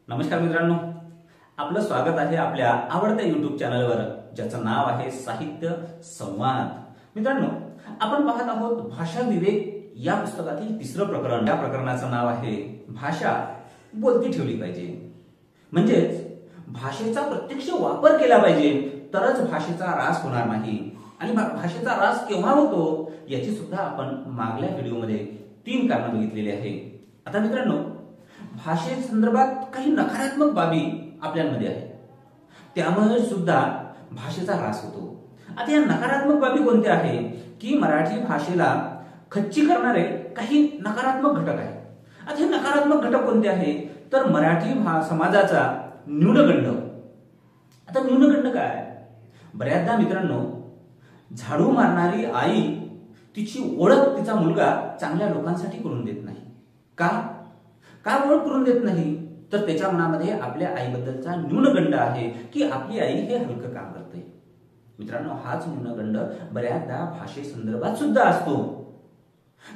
नमस्कार मित्रांनो, आपलं स्वागत आहे आपल्या आवडत्या YouTube चॅनलवर, ज्याचं नाव आहे साहित्य संवाद। मित्रांनो, आपण पाहत आहोत भाषा विवेक या पुस्तकातील तिसरं प्रकरण। या प्रकरणाचं नाव आहे भाषा बोलती ठेवली पाहिजे, म्हणजेच भाषेचा प्रत्यक्ष वापर केला पाहिजे तरच भाषेचा ऱ्हास होणार नाही। आणि भाषेचा ऱ्हास केव्हा होतो याची सुद्धा आपण मागल्या व्हिडिओमध्ये 3 कारणं बघितलेली आहे। आता मित्रांनो, भाषे संदर्भात काही नकारात्मक बाबी आपल्यामध्ये आहेत, त्यामुळे सुद्धा भाषेचा ऱ्हास होतो। आता या नकारात्मक बाबी कोणत्या आहेत की मराठी भाषेला खच्ची करणारे काही नकारात्मक घटक आहेत। आता हे नकारात्मक घटक कोणते आहेत तर मराठी समाजाचा न्यूनगंड। आता न्यूनगंड काय? बऱ्याचदा मित्रांनो, झाडू मारणारी आई तिची ओळख तिचा मुलगा चांगल्या लोकांसाठी करून देत नाही। का ओळख करून देत नाही? तर त्याच्या मनामध्ये आपल्या आईबद्दलचा न्यूनगंड आहे की आपली आई हे हलकं काम करते। मित्रांनो, हाच न्यूनगंड बऱ्याचदा भाषे संदर्भात सुद्धा असतो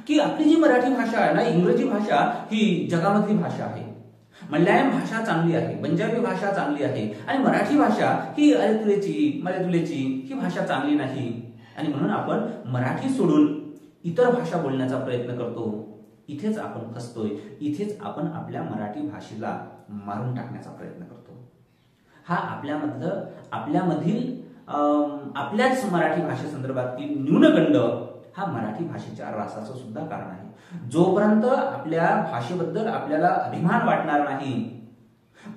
की आपली जी मराठी भाषा आहे ना, इंग्रजी भाषा ही जगामधली भाषा आहे, मल्याळम भाषा चांगली आहे, पंजाबी भाषा चांगली आहे आणि मराठी भाषा ही अरेतुरेची मलेतुलेची ही भाषा चांगली नाही। आणि म्हणून आपण मराठी सोडून इतर भाषा बोलण्याचा प्रयत्न करतो। इथेच आपण फसतोय, इथेच आपण आपल्या मराठी भाषेला मारून टाकण्याचा प्रयत्न करतो। हा आपल्याच मराठी भाषेसंदर्भातील न्यूनगंड हा मराठी भाषेच्या ऱ्हासाचं सुद्धा कारण आहे। जोपर्यंत आपल्या भाषेबद्दल आपल्याला अभिमान वाटणार नाही,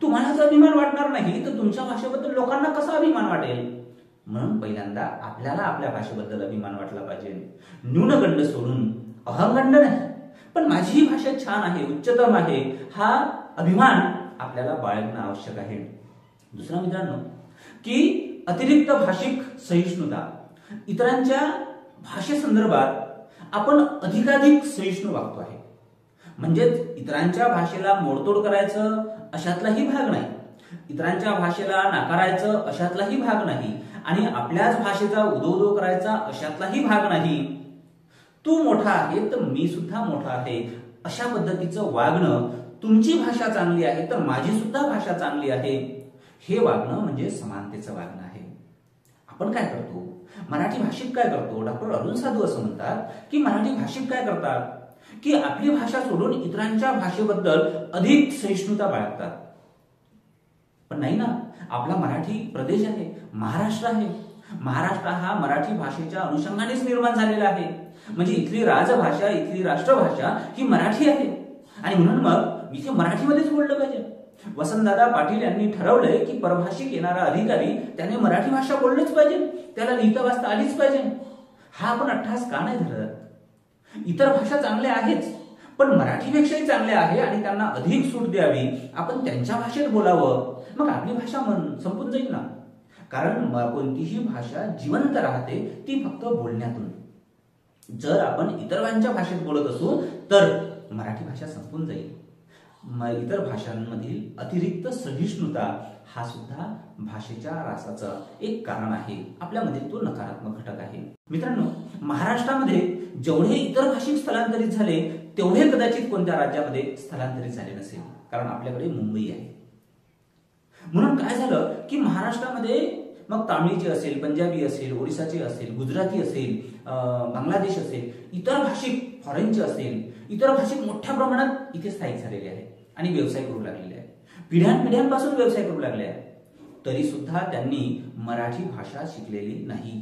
तुम्हाला जर अभिमान वाटणार नाही तर तुमच्या भाषेबद्दल लोकांना कसा अभिमान वाटेल? म्हणून पहिल्यांदा आपल्याला आपल्या भाषेबद्दल अभिमान वाटला पाहिजे। न्यूनगंड सोडून अहंगंड नाही, पण माझी ही भाषा छान आहे, उच्चतम आहे, हा अभिमान आपल्याला बाळगणं आवश्यक आहे। दुसरा मित्रांनो की अतिरिक्त भाषिक सहिष्णुता। इतरांच्या भाषेसंदर्भात आपण अधिकाधिक सहिष्णू वागतो आहे, म्हणजेच इतरांच्या भाषेला मोडतोड करायचं अशातलाही भाग नाही, इतरांच्या भाषेला नाकारायचं अशातलाही भाग नाही आणि आपल्याच भाषेचा उदो करायचा अशातलाही भाग नाही। तू मोठा आहे तर मी सुद्धा मोठा आहे अशा पद्धतीचं वागणं, तुमची भाषा चांगली आहे तर माझी सुद्धा भाषा चांगली आहे, हे वागणं म्हणजे समानतेचं वागणं आहे। आपण काय करतो? मराठी भाषिक काय करतो? डॉक्टर अरुण साधू असं म्हणतात की मराठी भाषिक काय करतात की आपली भाषा सोडून इतरांच्या भाषेबद्दल अधिक सहिष्णुता बाळगतात। पण नाही ना, आपला मराठी प्रदेश आहे, महाराष्ट्र आहे, महाराष्ट्र हा मराठी भाषेच्या अनुषंगानेच निर्माण झालेला आहे, म्हणजे इथली राजभाषा, इथली राष्ट्रभाषा ही मराठी आहे आणि म्हणून मग इथे मराठीमध्येच बोललं पाहिजे। वसंतदादा पाटील यांनी ठरवलंय की परभाषिक येणारा अधिकारी त्याने मराठी भाषा बोललीच पाहिजे, त्याला लिहिता वाचता आलीच पाहिजे। हा आपण अट्टहास का नाही धरत? इतर भाषा चांगल्या आहेच, पण मराठीपेक्षाही चांगल्या आहे आणि त्यांना अधिक सूट द्यावी, आपण त्यांच्या भाषेत बोलावं, मग आपली भाषा संपून जाईल ना। कारण कोणतीही भाषा जिवंत राहते ती फक्त बोलण्यातून। जर आपण इतरांच्या भाषेत बोलत असू तर मराठी भाषा संपून जाईल। इतर भाषांमधील अतिरिक्त सहिष्णुता हा सुद्धा भाषेच्या ऱ्हासाचं एक कारण आहे, आपल्यामध्ये तो नकारात्मक घटक आहे। मित्रांनो, महाराष्ट्रामध्ये जेवढे इतर भाषिक स्थलांतरित झाले तेवढे कदाचित कोणत्या राज्यामध्ये स्थलांतरित झाले नसेल, कारण आपल्याकडे मुंबई आहे। म्हणून काय झालं की महाराष्ट्रामध्ये मग तामिळची असेल, पंजाबी असेल, ओरिसाची असेल, गुजराती असेल, बांगलादेश असेल, इतर भाषिक फॉरेनचे असेल, इतर भाषिक मोठ्या प्रमाणात इथे स्थायिक झालेले आहेत आणि व्यवसाय करू लागलेले आहेत, पिढ्यानपिढ्यांपासून व्यवसाय करू लागले आहेत। तरी सुद्धा त्यांनी मराठी भाषा शिकलेली नाही,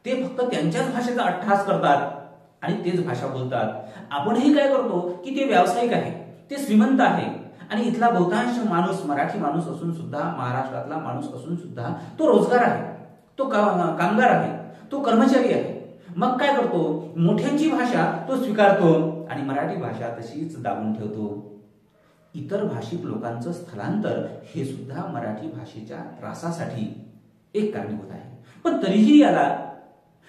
ते फक्त त्यांच्याच भाषेचा अट्टहास करतात आणि तेच भाषा बोलतात। आपणही काय करतो की ते व्यावसायिक आहे, ते श्रीमंत आहे आणि इथला बहुतांश माणूस मराठी माणूस असून सुद्धा, महाराष्ट्रातला माणूस असून सुद्धा तो रोजगार आहे, तो कामगार आहे, तो कर्मचारी आहे। मग काय करतो? मोठ्यांची भाषा तो स्वीकारतो आणि मराठी भाषा तशीच दाबून ठेवतो। इतर भाषिक लोकांचं स्थलांतर हे सुद्धा मराठी भाषेच्या ऱ्हासासाठी एक कारणीभूत आहे। पण तरीही याला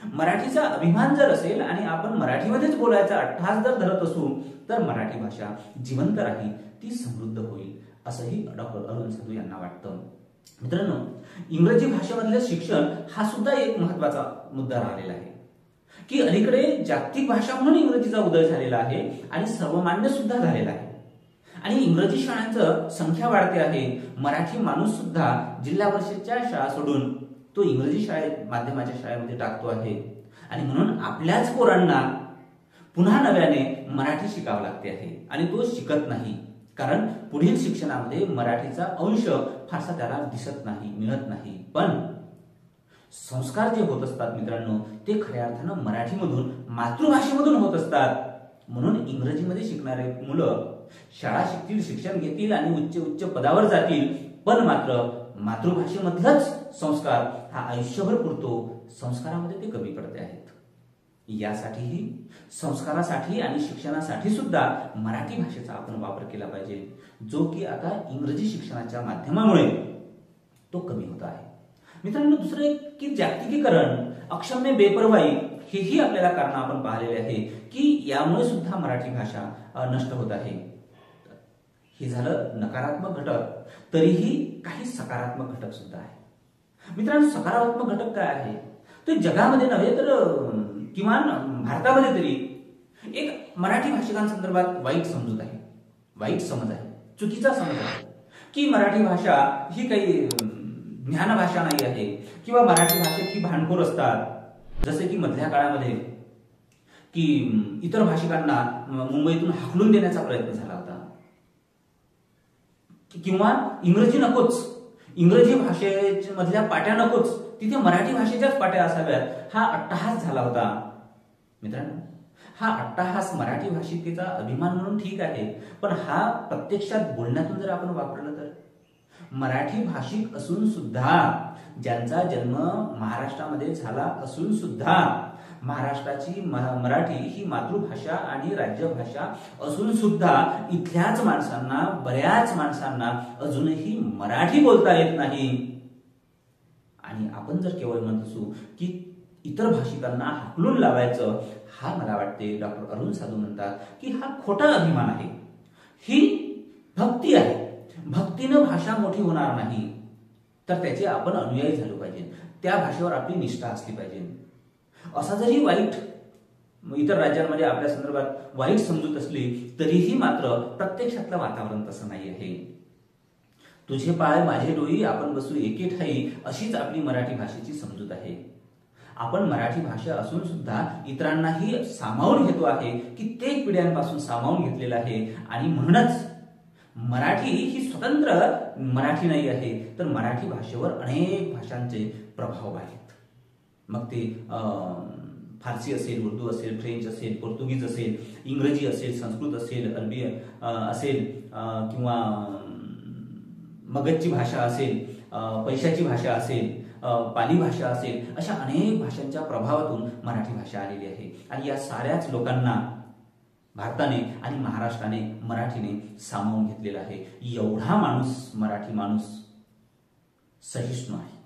मराठीचा अभिमान जर असेल आणि आपण मराठीमध्येच बोलायचा अट्टहास जर धरत असू तर मराठी भाषा जिवंत राहील, ती समृद्ध होईल, असंही डॉक्टर अरुण साधू यांना वाटतं। मित्रांनो, इंग्रजी भाषेमधलं शिक्षण हा सुद्धा एक महत्वाचा मुद्दा राहिलेला आहे की अलीकडे जागतिक भाषा म्हणून इंग्रजीचा उदय झालेला आहे आणि सर्वमान्य सुद्धा झालेला आहे। आणि इंग्रजी शाळांचं संख्या वाढते आहे. मराठी माणूस सुद्धा जिल्हा परिषदच्या शाळा सोडून तो इंग्रजी शाळेत माध्यमाच्या शाळेमध्ये टाकतो आहे. आणि म्हणून आपल्याच पोरांना पुन्हा नव्याने मराठी शिकावं लागते आहे आणि तो शिकत नाही, कारण पुढील शिक्षणामध्ये मराठीचा अंश फारसा त्याला दिसत नाही, मिळत नाही. पण संस्कार जे होत असतात मित्रांनो, ते खऱ्या अर्थानं मराठीमधून, मातृभाषेमधून होत असतात. म्हणून इंग्रजीमध्ये शिकणारे मुलं शाळा शिकतील, शिक्षण घेतील आणि उच्च उच्च पदावर जातील, पण मात्र मातृभाषेमधलाच संस्कार हा आयुष्यभर पुरतो, संस्कारामध्ये ते कमी पडते आहेत. यासाठीही, संस्कारासाठी आणि शिक्षणासाठी सुद्धा मराठी भाषेचा आपण वापर केला पाहिजे, जो की आता इंग्रजी शिक्षणाच्या माध्यमामुळे तो कमी होत आहे. मित्रांनो, दुसरं एक की जागतिकीकरण, अक्षम्य बेपर्वाई, हेही आपल्याला कारण आपण पाहिलेले आहे की यामुळे सुद्धा मराठी भाषा नष्ट होत आहे. हे झालं नकारात्मक घटक. तरीही काही सकारात्मक घटक सुद्धा आहे. मित्रांनो, सकारात्मक घटक काय आहे? तर जगामध्ये नव्हे तर किमान भारतामध्ये तरी एक मराठी भाषिकांसंदर्भात वाईट समजूत आहे, वाईट समज आहे, चुकीचा समज आहे की मराठी भाषा ही काही ज्ञान भाषा नाही आहे किंवा मराठी भाषेत ही भांडखोर असतात. जसे की मधल्या काळामध्ये की इतर भाषिकांना मुंबईतून हाकलून देण्याचा प्रयत्न झाला होता, किंवा इंग्रजी नकोच, इंग्रजी भाषेमधल्या पाट्या नकोच, तिथे मराठी भाषेच्याच पाट्या असाव्यात, हा अट्टहास झाला होता. मित्रांनो, हा अट्टहास मराठी भाषिकेचा अभिमान म्हणून ठीक आहे, पण हा प्रत्यक्षात बोलण्यातून जर आपण वापरलं तर मराठी भाषिक असून सुद्धा, ज्यांचा जन्म महाराष्ट्रामध्ये झाला असून सुद्धा, महाराष्ट्राची मराठी ही मातृभाषा आणि राज्यभाषा असून सुद्धा इथल्याच माणसांना, बऱ्याच माणसांना अजूनही मराठी बोलता येत नाही. आणि आपण जर केवळ म्हणत असू की इतर भाषिकांना हाकलून लावायचं, हा मला वाटते डॉक्टर अरुण साधू म्हणतात की हा खोटा अभिमान आहे, ही भक्ती आहे. भक्तीनं भाषा मोठी होणार नाही, तर त्याचे आपण अनुयायी झालो पाहिजे, त्या भाषेवर आपली निष्ठा असली पाहिजे. असा जरी वाईट इतर राज्यांमध्ये आपल्या संदर्भात वाईट समजूत असली तरीही मात्र प्रत्यक्षातलं वातावरण तसं नाही आहे. तुझे पाय माझे डोई आपण बसू एके ठाई, अशीच आपली मराठी भाषेची समजूत आहे. आपण मराठी भाषा असून सुद्धा इतरांनाही सामावून घेतो आहे, कित्येक पिढ्यांपासून सामावून घेतलेला आहे. आणि म्हणूनच मराठी ही स्वतंत्र मराठी नाही आहे, तर मराठी भाषेवर अनेक भाषांचे प्रभाव आहेत. मग ते फारसी असेल, उर्दू असेल, फ्रेंच असेल, पोर्तुगीज असेल, इंग्रजी असेल, संस्कृत असेल, अरबी असेल, किंवा मगधची भाषा असेल, पैशाची भाषा असेल, पाली भाषा असेल, अशा अनेक भाषांच्या प्रभावातून मराठी भाषा आलेली आहे. आणि या साऱ्याच लोकांना भारताने आणि महाराष्ट्राने, मराठीने सामावून घेतलेला आहे. एवढा माणूस, मराठी माणूस सहिष्णू आहे.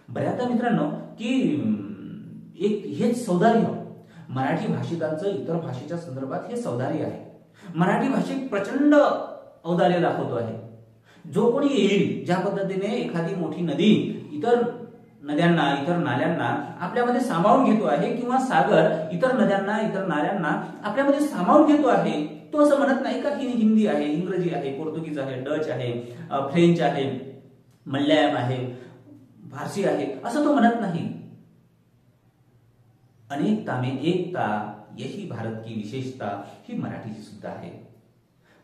बऱ्याचदा मित्रांनो की एक हेच सौंदर्य मराठी भाषिकांचं इतर भाषेच्या संदर्भात हे सौंदर्य आहे. मराठी भाषिक प्रचंड औदार्य दाखवतो आहे. जो कोणी येईल, ज्या पद्धतीने एखादी मोठी नदी इतर नद्यांना, इतर नाल्यांना आपल्यामध्ये सामावून घेतो आहे, किंवा सागर इतर नद्यांना, इतर नाल्यांना आपल्यामध्ये सामावून घेतो आहे, तो असं म्हणत नाही का ही हिंदी आहे, इंग्रजी आहे, पोर्तुगीज आहे, डच आहे, फ्रेंच आहे, मल्याळम आहे, फारसी आहे, असं तो म्हणत नाही. अनेकता में एकता, यही भारत की विशेषता, ही मराठीची सुद्धा आहे.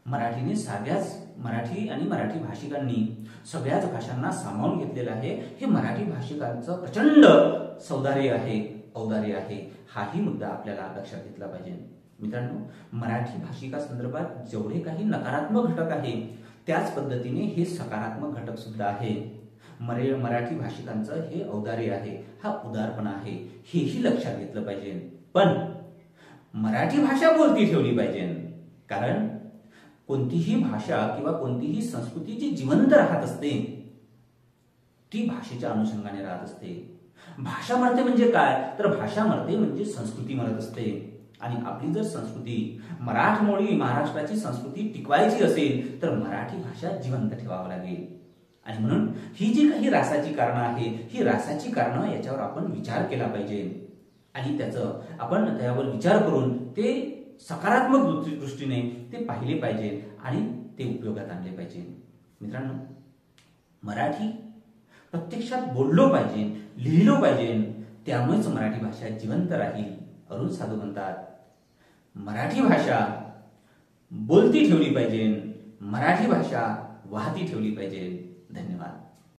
मराठीने सगळ्याच, मराठी आणि मराठी भाषिकांनी सगळ्याच भाषांना सामावून घेतलेलं आहे. हे मराठी भाषिकांचं प्रचंड सौंदर्य आहे, औदार्य आहे. हाही मुद्दा आपल्याला लक्षात घेतला पाहिजे. मित्रांनो, मराठी भाषिका संदर्भात जेवढे काही नकारात्मक घटक आहे, त्याच पद्धतीने हे सकारात्मक घटक सुद्धा आहे. मराठी भाषिकांचं हे औदार्य आहे, हा उदारपणा आहे, हेही लक्षात घेतलं पाहिजे. पण मराठी भाषा बोलती ठेवली पाहिजे, कारण कोणतीही भाषा किंवा कोणतीही संस्कृती जी जिवंत राहत असते ती भाषेच्या अनुषंगाने राहत असते. भाषा मरते म्हणजे काय, तर भाषा मरते म्हणजे संस्कृती मरत असते. आणि आपली जर संस्कृती, मराठमोळी महाराष्ट्राची संस्कृती टिकवायची असेल तर मराठी भाषा जिवंत ठेवावी लागेल. आणि म्हणून ही जी काही रासाची कारणं आहे, ही रासाची कारणं याच्यावर आपण विचार केला पाहिजे आणि आपण त्यावर विचार करून ते सकारात्मक दृष्टीने ते पाहिले पाहिजे आणि ते उपयोगात आणले पाहिजे. मित्रांनो, मराठी प्रत्यक्षात बोललो पाहिजे, लिहिलो पाहिजे, त्यामुळेच मराठी भाषा जिवंत राहील. अरुण साधू म्हणतात, मराठी भाषा बोलती ठेवली पाहिजे, मराठी भाषा वाहती ठेवली पाहिजे. धन्यवाद.